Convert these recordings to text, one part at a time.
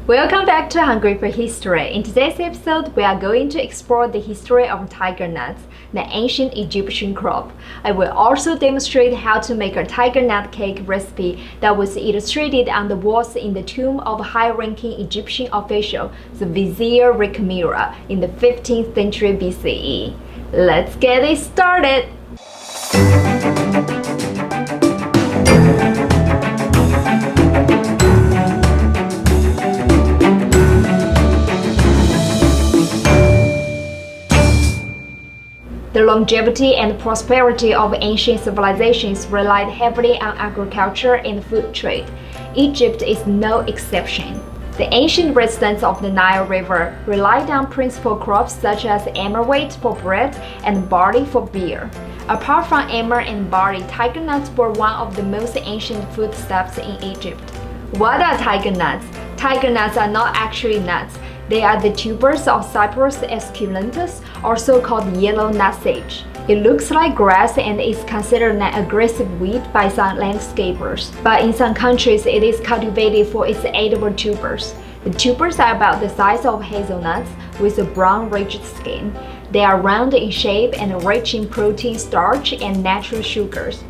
Welcome back to Hungry for History. In today's episode, we are going to explore the history of Tigernuts, the ancient Egyptian crop. I will also demonstrate how to make a Tigernut cake recipe that was illustrated on the walls in the tomb of high-ranking Egyptian official, the vizier Rekhmira, in the 15th century BCE. Let's get it started! The longevity and prosperity of ancient civilizations relied heavily on agriculture and food trade. Egypt is no exception. The ancient residents of the Nile River relied on principal crops such as emmer wheat for bread and barley for beer. Apart from emmer and barley, tigernuts were one of the most ancient foodstuffs in Egypt. What are tigernuts? Tigernuts are not actually nuts. They are the tubers of Cyperus esculentus, also called yellow nutsedge. It looks like grass and is considered an aggressive weed by some landscapers, but in some countries it is cultivated for its edible tubers. The tubers are about the size of hazelnuts with a brown rigid skin. They are round in shape and rich in protein, starch, and natural sugars.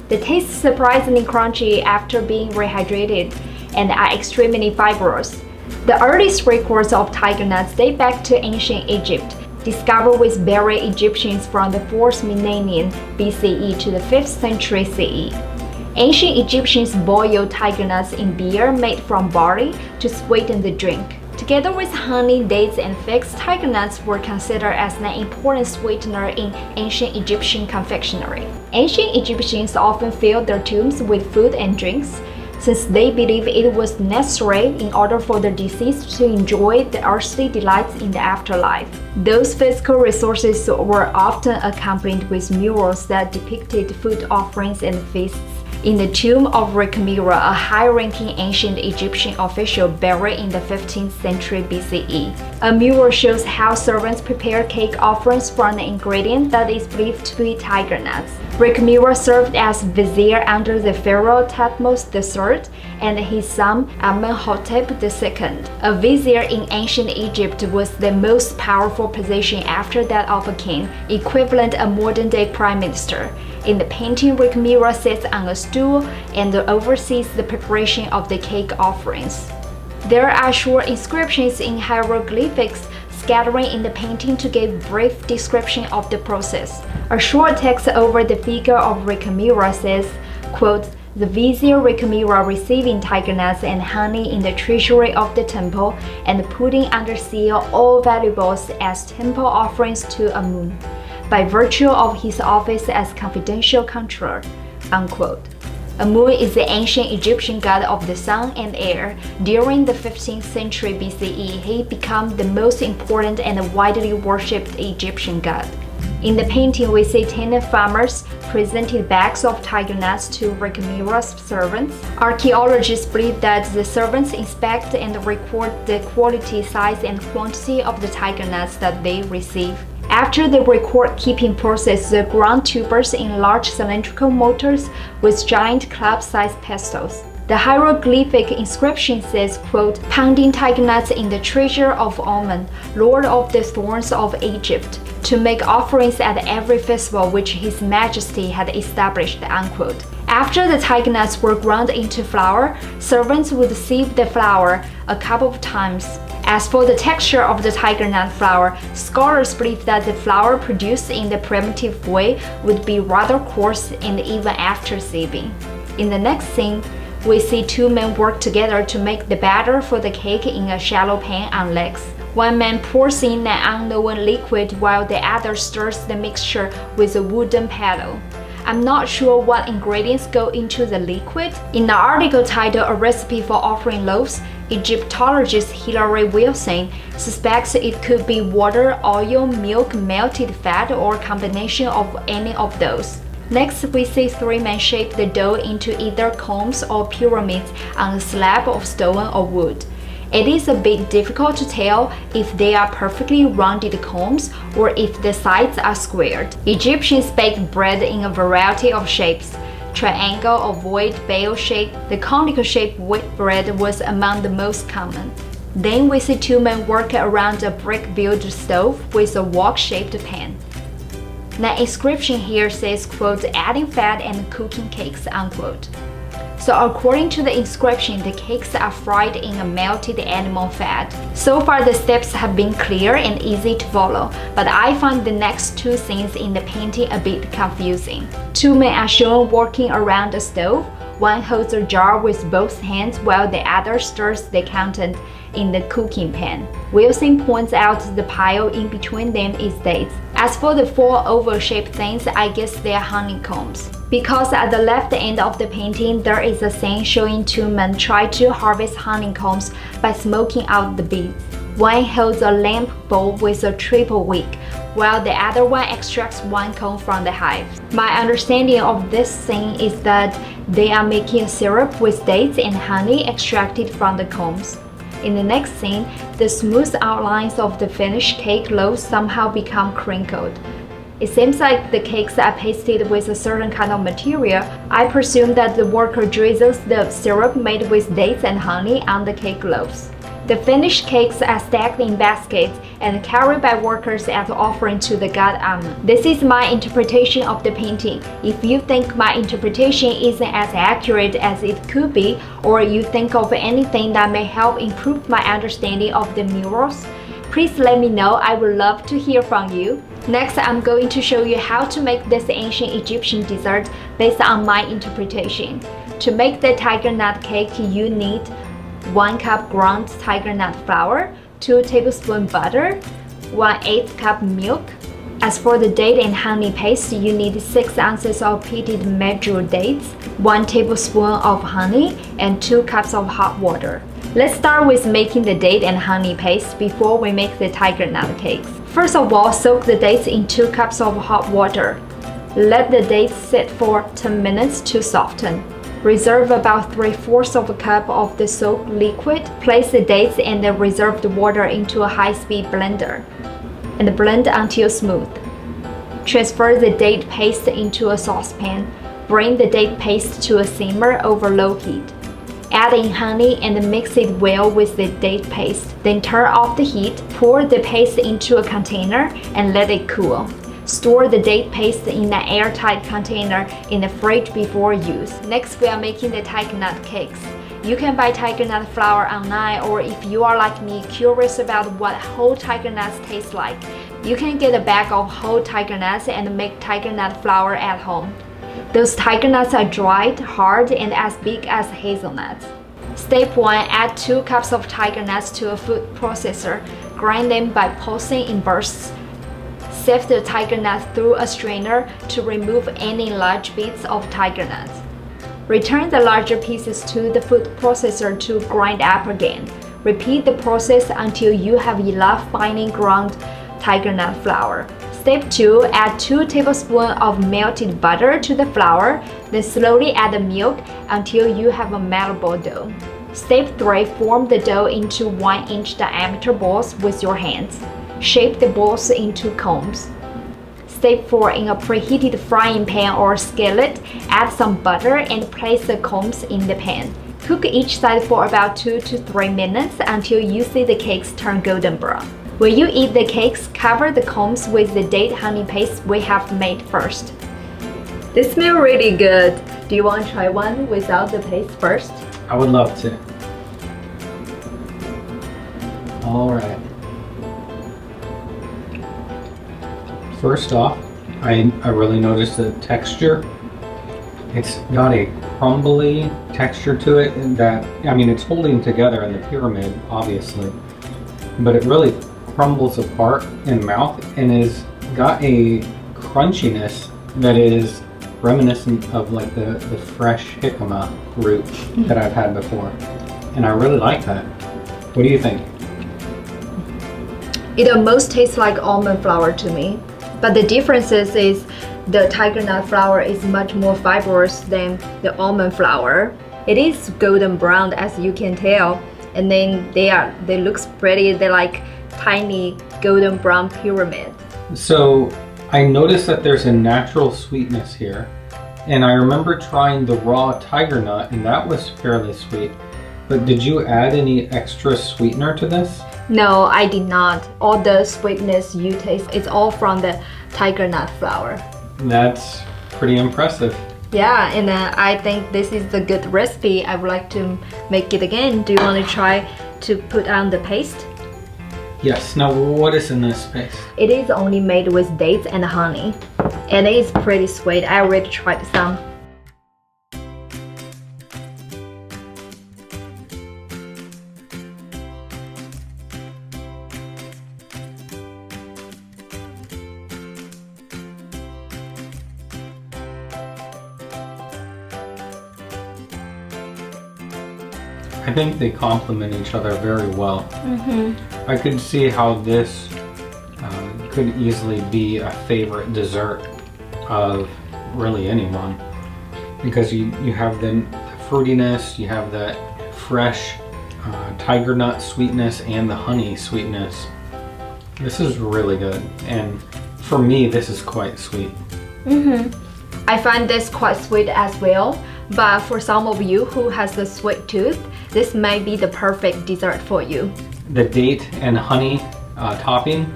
They taste surprisingly crunchy after being rehydrated and are extremely fibrous. The earliest records of tigernuts date back to ancient Egypt, discovered with buried Egyptians from the 4th millennium BCE to the 5th century CE. Ancient Egyptians boiled tigernuts in beer made from barley to sweeten the drink. Together with honey, dates, and figs, tigernuts were considered as an important sweetener in ancient Egyptian confectionery. Ancient Egyptians often filled their tombs with food and drinks, since they believed it was necessary in order for the deceased to enjoy the earthly delights in the afterlife. Those physical resources were often accompanied with murals that depicted food offerings and feasts. In the tomb of Rekhmira, a high-ranking ancient Egyptian official buried in the 15th century BCE. A mural shows how servants prepare cake offerings from an ingredient that is believed to be tigernuts. Rekhmira served as vizier under the pharaoh Thutmose III and his son Amenhotep II. A vizier in ancient Egypt was the most powerful position after that of a king, equivalent to a modern-day prime minister. In the painting, Rekhmira sits on a stool and oversees the preparation of the cake offerings. There are short inscriptions in hieroglyphics scattering in the painting to give brief description of the process. A short text over the figure of Rekhmira says, quote, "The vizier Rekhmira receiving tigernuts and honey in the treasury of the temple and putting under seal all valuables as temple offerings to Amun, by virtue of his office as confidential controller," unquote. Amun is the ancient Egyptian god of the sun and air. During the 15th century BCE, he became the most important and widely worshipped Egyptian god. In the painting, we see tenant farmers presented bags of tigernuts to Rekhmira's servants. Archaeologists believe that the servants inspect and record the quality, size, and quantity of the tigernuts that they receive. After the record-keeping process, the ground tubers in large cylindrical mortars with giant club-sized pestles. The hieroglyphic inscription says, quote, "Pounding tigernuts in the treasure of Amun, lord of the thorns of Egypt, to make offerings at every festival which His Majesty had established," unquote. After the tigernuts were ground into flour, servants would sieve the flour a couple of times. As for the texture of the tigernut flour, scholars believe that the flour produced in the primitive way would be rather coarse and even after sieving. In the next scene, we see two men work together to make the batter for the cake in a shallow pan on legs. One man pours in an unknown liquid while the other stirs the mixture with a wooden paddle. I'm not sure what ingredients go into the liquid. In the article titled "A Recipe for Offering Loaves," Egyptologist Hilary suspects it could be water, oil, milk, melted fat, or a combination of any of those. Next, we see three men shape the dough into either cones or pyramids on a slab of stone or wood. It is a bit difficult to tell if they are perfectly rounded cones or if the sides are squared. Egyptians baked bread in a variety of shapes. triangle, ovoid, bale shape. The conical shaped wheat bread was among the most common. Then we see two men working around a brick-built stove with a wok-shaped pan. The inscription here says, quote, adding fat and cooking cakes, unquote. So according to the inscription, the cakes are fried in a melted animal fat. So far the steps have been clear and easy to follow, but I find the next two scenes in the painting a bit confusing. Two men are shown working around a stove. One holds a jar with both hands while the other stirs the content in the cooking pan. Wilson points out the pile in between them is dates. As for the four oval-shaped things, I guess they are honeycombs. Because at the left end of the painting, there is a scene showing two men try to harvest honeycombs by smoking out the bees. One holds a lamp bowl with a triple wick, while the other one extracts one comb from the hive. My understanding of this scene is that they are making a syrup with dates and honey extracted from the combs. In the next scene, the smooth outlines of the finished cake loaves somehow become crinkled. It seems like the cakes are pasted with a certain kind of material. I presume that the worker drizzles the syrup made with dates and honey on the cake loaves. The finished cakes are stacked in baskets and carried by workers as offering to the god Amun. This is my interpretation of the painting. If you think my interpretation isn't as accurate as it could be, or you think of anything that may help improve my understanding of the murals, please let me know. I would love to hear from you. Next, I'm going to show you how to make this ancient Egyptian dessert based on my interpretation. To make the tiger nut cake, you need 1 cup ground tiger nut flour, 2 tablespoons butter, 1/8 cup milk. As for the date and honey paste, you need 6 ounces of pitted measured dates, 1 tablespoon of honey, and 2 cups of hot water. Let's start with making the date and honey paste before we make the tiger nut cakes. First of all, soak the dates in 2 cups of hot water. Let the dates sit for 10 minutes to soften. Reserve about 3/4 of a cup of the soaked liquid. Place the dates and the reserved water into a high-speed blender and blend until smooth. Transfer the date paste into a saucepan. Bring the date paste to a simmer over low heat. Add in honey and mix it well with the date paste. Then turn off the heat. Pour the paste into a container and let it cool. Store the date paste in an airtight container in the fridge before use. Next, we are making the tiger nut cakes. You can buy tiger nut flour online, or if you are like me, curious about what whole tiger nuts taste like, you can get a bag of whole tiger nuts and make tiger nut flour at home. Those tiger nuts are dried, hard, and as big as hazelnuts. Step 1. Add 2 cups of tiger nuts to a food processor. Grind them by pulsing in bursts. Sift the tiger nuts through a strainer to remove any large bits of tiger nuts. Return the larger pieces to the food processor to grind up again. Repeat the process until you have enough finely ground tiger nut flour. Step 2. Add 2 tablespoons of melted butter to the flour, then slowly add the milk until you have a malleable dough. Step 3. Form the dough into 1-inch diameter balls with your hands. Shape the balls into cones. Step 4. In a preheated frying pan or skillet, add some butter and place the cones in the pan. Cook each side for about 2 to 3 minutes until you see the cakes turn golden brown. When you eat the cakes, cover the cones with the date honey paste we have made first. They smell really good. Do you want to try one without the paste first? I would love to. All right. First off, I really noticed the texture. It's got a crumbly texture to it, and that, I mean, it's holding together in the pyramid, obviously, but it really crumbles apart in mouth and is got a crunchiness that is reminiscent of like the fresh jicama root that I've had before, and I really like that. What do you think? It almost tastes like almond flour to me, but the difference is the tiger nut flour is much more fibrous than the almond flour. It is golden brown, as you can tell, and then they look pretty. They're like tiny golden brown pyramid. So I noticed that there's a natural sweetness here, And I remember trying the raw tiger nut, and that was fairly sweet. But did you add any extra sweetener to this? No, I did not. All the sweetness you taste, it's all from the tiger nut flour. That's pretty impressive. Yeah, and I think this is the good recipe. I would like to make it again. Do you want to try to put on the paste? Yes. Now, what is in this paste? It is only made with dates and honey, and it is pretty sweet. I already tried some. I think they complement each other very well. I could see how this could easily be a favorite dessert of really anyone, because you have the fruitiness, you have the fresh tiger nut sweetness and the honey sweetness. This is really good, and for me this is quite sweet. I find this quite sweet as well, but for some of you who has a sweet tooth, this may be the perfect dessert for you. The date and honey topping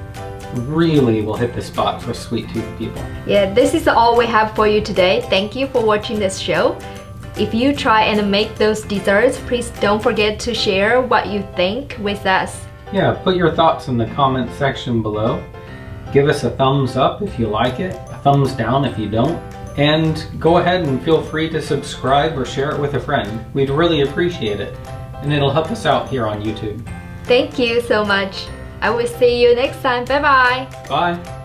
really will hit the spot for sweet tooth people. Yeah, this is all we have for you today. Thank you for watching this show. If you try and make those desserts, please don't forget to share what you think with us. Yeah, put your thoughts in the comment section below. Give us a thumbs up if you like it, a thumbs down if you don't. And go ahead and feel free to subscribe or share it with a friend. We'd really appreciate it, and it'll help us out here on YouTube. Thank you so much. I will see you next time. Bye bye. Bye.